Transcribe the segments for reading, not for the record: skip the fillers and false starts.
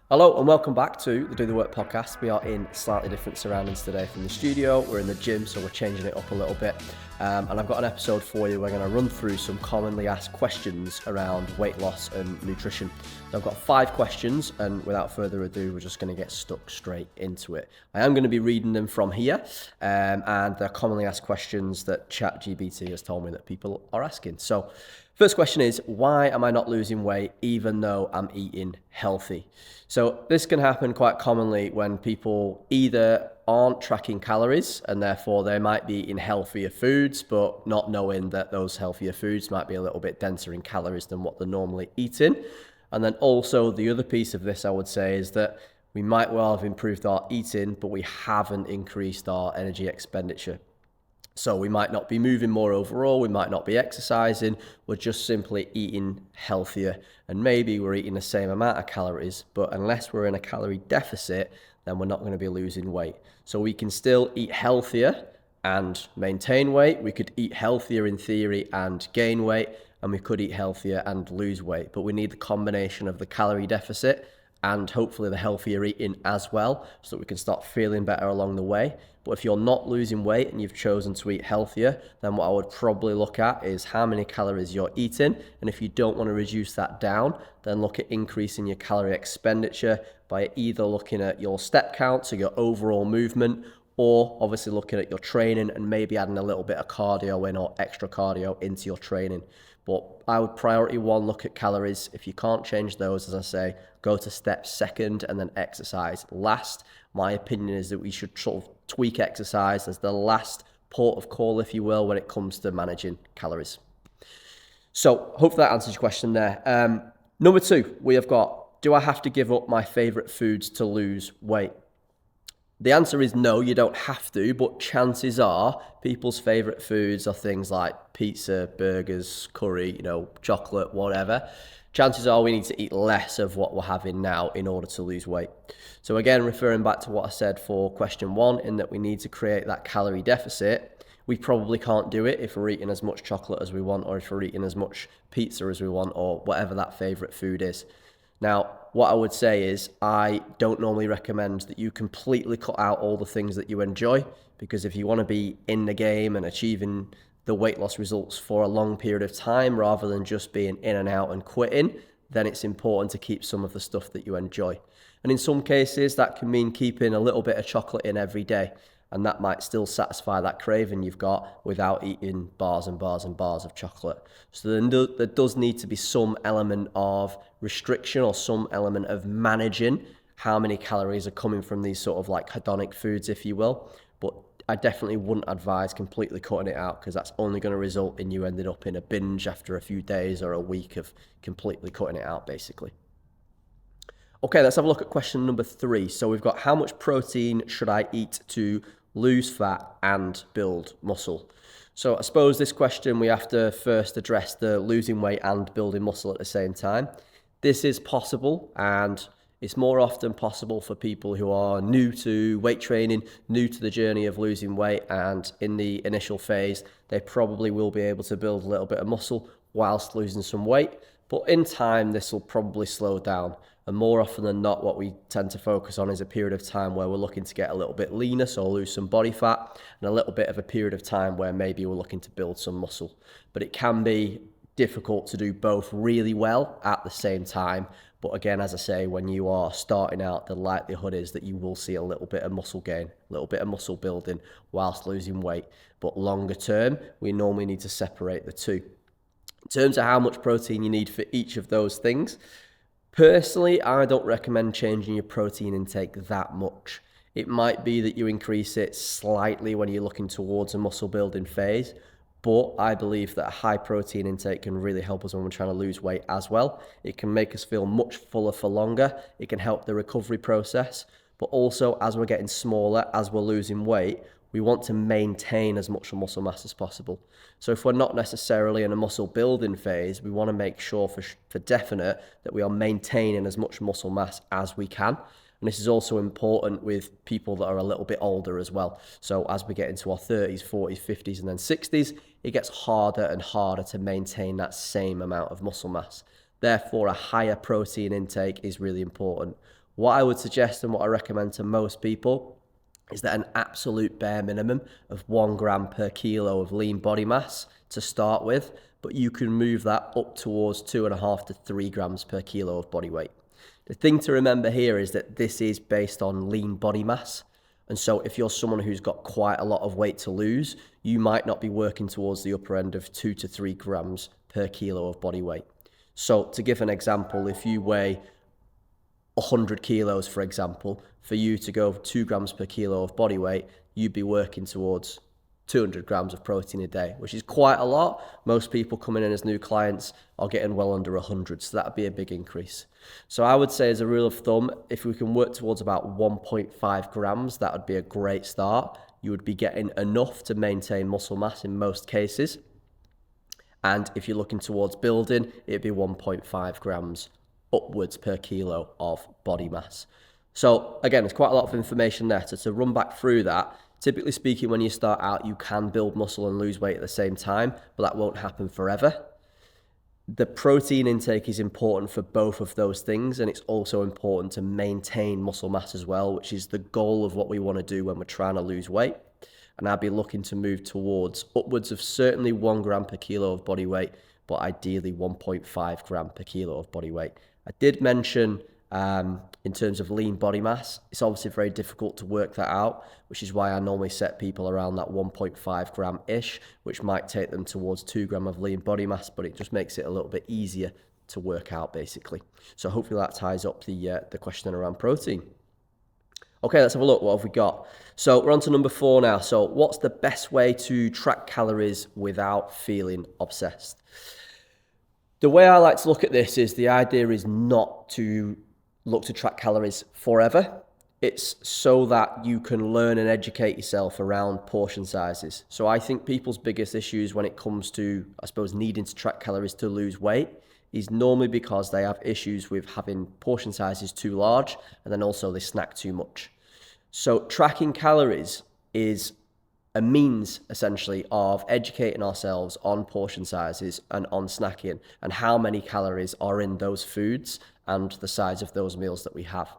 Hello and welcome back to the Do the Work podcast. We are in slightly different surroundings today from the studio. We're in the gym, so we're changing it up a little bit. And I've got an episode for you. We're going to run through some commonly asked questions around weight loss and nutrition. So I've got 5 questions, and without further ado, we're just going to get stuck straight into it. I am going to be reading them from here, and they're commonly asked questions that ChatGPT has told me that people are asking. So first question is, why am I not losing weight even though I'm eating healthy? So this can happen quite commonly when people either aren't tracking calories and therefore they might be eating healthier foods, but not knowing that those healthier foods might be a little bit denser in calories than what they're normally eating. And then also the other piece of this, I would say, is that we might well have improved our eating, but we haven't increased our energy expenditure. So we might not be moving more overall, we might not be exercising, we're just simply eating healthier. And maybe we're eating the same amount of calories, but unless we're in a calorie deficit, then we're not going to be losing weight. So we can still eat healthier and maintain weight. We could eat healthier in theory and gain weight, and we could eat healthier and lose weight. But we need the combination of the calorie deficit and hopefully the healthier eating as well, so that we can start feeling better along the way. But if you're not losing weight and you've chosen to eat healthier, then what I would probably look at is how many calories you're eating. And if you don't want to reduce that down, then look at increasing your calorie expenditure by either looking at your step count, so your overall movement, or obviously looking at your training and maybe adding a little bit of cardio in or extra cardio into your training. But I would priority 1, look at calories. If you can't change those, as I say, go to steps second and then exercise last. My opinion is that we should sort of tweak exercise as the last port of call, if you will, when it comes to managing calories. So hopefully that answers your question there. Number 2, we have got, do I have to give up my favorite foods to lose weight? The answer is no, you don't have to, but chances are people's favorite foods are things like pizza, burgers, curry, chocolate, whatever. Chances are we need to eat less of what we're having now in order to lose weight. So again, referring back to what I said for question 1, in that we need to create that calorie deficit, we probably can't do it if we're eating as much chocolate as we want, or if we're eating as much pizza as we want, or whatever that favorite food is. Now, what I would say is I don't normally recommend that you completely cut out all the things that you enjoy, because if you want to be in the game and achieving the weight loss results for a long period of time rather than just being in and out and quitting, then it's important to keep some of the stuff that you enjoy. And in some cases, that can mean keeping a little bit of chocolate in every day, and that might still satisfy that craving you've got without eating bars and bars and bars of chocolate. So there does need to be some element of restriction or some element of managing how many calories are coming from these sort of like hedonic foods, if you will. But I definitely wouldn't advise completely cutting it out, because that's only going to result in you ending up in a binge after a few days or a week of completely cutting it out, basically. Okay, let's have a look at question number 3. So we've got, how much protein should I eat to lose fat and build muscle? So I suppose this question, we have to first address the losing weight and building muscle at the same time. This is possible, and it's more often possible for people who are new to weight training, new to the journey of losing weight, and in the initial phase, they probably will be able to build a little bit of muscle whilst losing some weight. But in time, this will probably slow down. And more often than not, what we tend to focus on is a period of time where we're looking to get a little bit leaner, so lose some body fat, and a little bit of a period of time where maybe we're looking to build some muscle. But it can be difficult to do both really well at the same time. But again, as I say, when you are starting out, the likelihood is that you will see a little bit of muscle gain, a little bit of muscle building whilst losing weight. But longer term, we normally need to separate the two. In terms of how much protein you need for each of those things, personally, I don't recommend changing your protein intake that much. It might be that you increase it slightly when you're looking towards a muscle building phase, but I believe that a high protein intake can really help us when we're trying to lose weight as well. It can make us feel much fuller for longer. It can help the recovery process, but also as we're getting smaller, as we're losing weight, we want to maintain as much muscle mass as possible. So if we're not necessarily in a muscle building phase, we want to make sure for definite that we are maintaining as much muscle mass as we can. And this is also important with people that are a little bit older as well. So as we get into our 30s, 40s, 50s, and then 60s, it gets harder and harder to maintain that same amount of muscle mass. Therefore, a higher protein intake is really important. What I would suggest and what I recommend to most people is that an absolute bare minimum of 1 gram per kilo of lean body mass to start with, but you can move that up towards 2.5 to 3 grams per kilo of body weight. The thing to remember here is that this is based on lean body mass. And so if you're someone who's got quite a lot of weight to lose, you might not be working towards the upper end of 2 to 3 grams per kilo of body weight. So to give an example, if you weigh 100 kilos, for example, for you to go 2 grams per kilo of body weight, you'd be working towards 200 grams of protein a day, which is quite a lot. Most people coming in as new clients are getting well under 100, so that'd be a big increase. So I would say, as a rule of thumb, if we can work towards about 1.5 grams, that would be a great start. You would be getting enough to maintain muscle mass in most cases. And if you're looking towards building, it'd be 1.5 grams upwards per kilo of body mass. So again, there's quite a lot of information there. So to run back through that, typically speaking, when you start out, you can build muscle and lose weight at the same time, but that won't happen forever. The protein intake is important for both of those things, and it's also important to maintain muscle mass as well, which is the goal of what we want to do when we're trying to lose weight. And I'd be looking to move towards upwards of certainly 1 gram per kilo of body weight, but ideally 1.5 gram per kilo of body weight. I did mention in terms of lean body mass, it's obviously very difficult to work that out, which is why I normally set people around that 1.5 gram-ish, which might take them towards 2 gram of lean body mass, but it just makes it a little bit easier to work out, basically. So hopefully that ties up the question around protein. Okay, let's have a look. What have we got? So we're on to number 4 now. So what's the best way to track calories without feeling obsessed? The way I like to look at this is the idea is not to look to track calories forever. It's so that you can learn and educate yourself around portion sizes. So I think people's biggest issues when it comes to, I suppose, needing to track calories to lose weight is normally because they have issues with having portion sizes too large, and then also they snack too much. So tracking calories is a means essentially of educating ourselves on portion sizes and on snacking and how many calories are in those foods and the size of those meals that we have.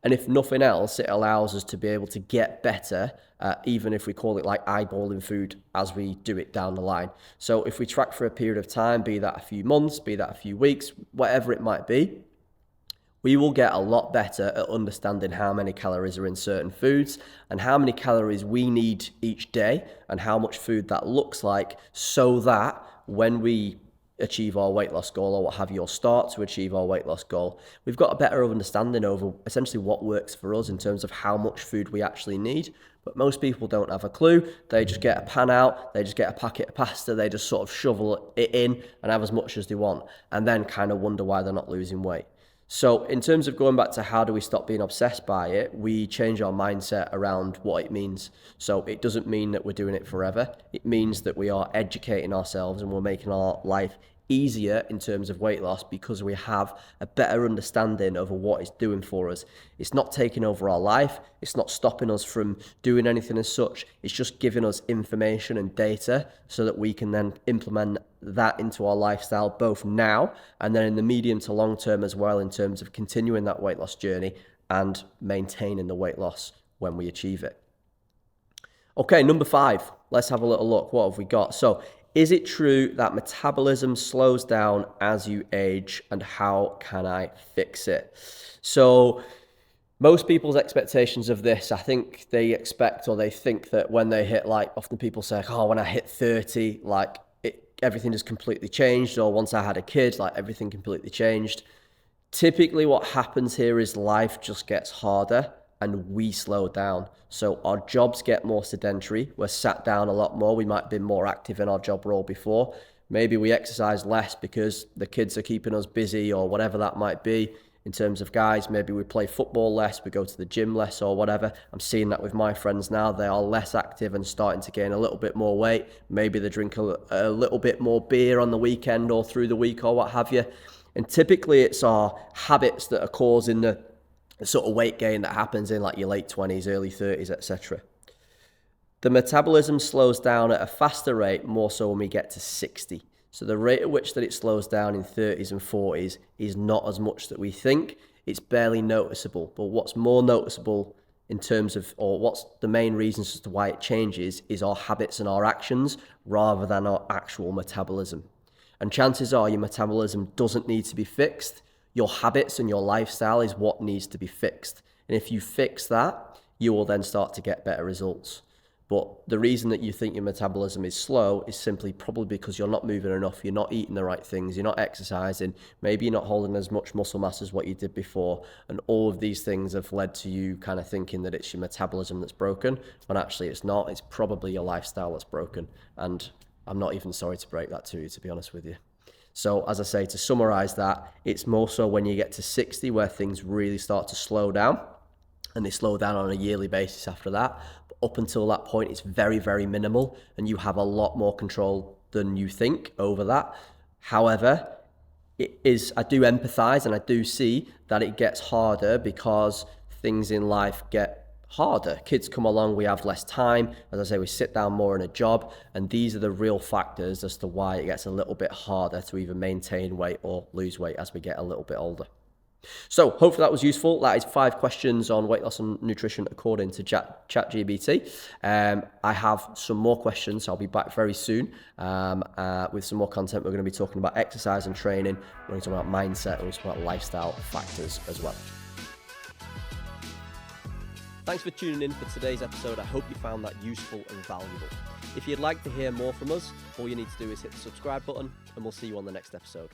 And if nothing else, it allows us to be able to get better, even if we call it like eyeballing food as we do it down the line. So if we track for a period of time, be that a few months, be that a few weeks, whatever it might be, we will get a lot better at understanding how many calories are in certain foods and how many calories we need each day and how much food that looks like, so that when we achieve our weight loss goal or what have you, or start to achieve our weight loss goal, we've got a better understanding over essentially what works for us in terms of how much food we actually need. But most people don't have a clue. They just get a pan out, they just get a packet of pasta, they just sort of shovel it in and have as much as they want, and then kind of wonder why they're not losing weight. So in terms of going back to how do we stop being obsessed by it, we change our mindset around what it means. So it doesn't mean that we're doing it forever. It means that we are educating ourselves and we're making our life easier in terms of weight loss because we have a better understanding of what it's doing for us. It's not taking over our life. It's not stopping us from doing anything as such. It's just giving us information and data so that we can then implement that into our lifestyle both now and then in the medium to long term as well, in terms of continuing that weight loss journey and maintaining the weight loss when we achieve it. Okay, number 5, let's have a little look. What have we got? So is it true that metabolism slows down as you age, and how can I fix it? So most people's expectations of this, I think they expect or they think that when they hit, like often people say, oh, when I hit 30, like everything just completely changed, or once I had a kid, like everything completely changed. Typically what happens here is life just gets harder and we slow down. So our jobs get more sedentary. We're sat down a lot more. We might have been more active in our job role before. Maybe we exercise less because the kids are keeping us busy or whatever that might be. In terms of guys, maybe we play football less, we go to the gym less or whatever. I'm seeing that with my friends now. They are less active and starting to gain a little bit more weight. Maybe they drink a little bit more beer on the weekend or through the week or what have you. And typically it's our habits that are causing the sort of weight gain that happens in like your late 20s, early 30s, etc. The metabolism slows down at a faster rate, more so when we get to 60. So the rate at which that it slows down in 30s and 40s is not as much that we think. it's barely noticeable. But what's more noticeable in terms of, or what's the main reasons as to why it changes, is our habits and our actions rather than our actual metabolism. And chances are your metabolism doesn't need to be fixed. Your habits and your lifestyle is what needs to be fixed. And if you fix that, you will then start to get better results. But the reason that you think your metabolism is slow is simply probably because you're not moving enough, you're not eating the right things, you're not exercising, maybe you're not holding as much muscle mass as what you did before. And all of these things have led to you kind of thinking that it's your metabolism that's broken, when actually it's not. It's probably your lifestyle that's broken. And I'm not even sorry to break that to you, to be honest with you. So as I say, to summarize that, it's more so when you get to 60 where things really start to slow down, and they slow down on a yearly basis after that. But up until that point, it's very, very minimal, and you have a lot more control than you think over that. However, I do empathize, and I do see that it gets harder because things in life get harder. Kids come along, we have less time. As I say, we sit down more in a job, and these are the real factors as to why it gets a little bit harder to either maintain weight or lose weight as we get a little bit older. So hopefully that was useful. That is 5 questions on weight loss and nutrition according to ChatGPT. I have some more questions. So I'll be back very soon with some more content. We're going to be talking about exercise and training. We're going to talk about mindset, and we're talking about lifestyle factors as well. Thanks for tuning in for today's episode. I hope you found that useful and valuable. If you'd like to hear more from us, all you need to do is hit the subscribe button, and we'll see you on the next episode.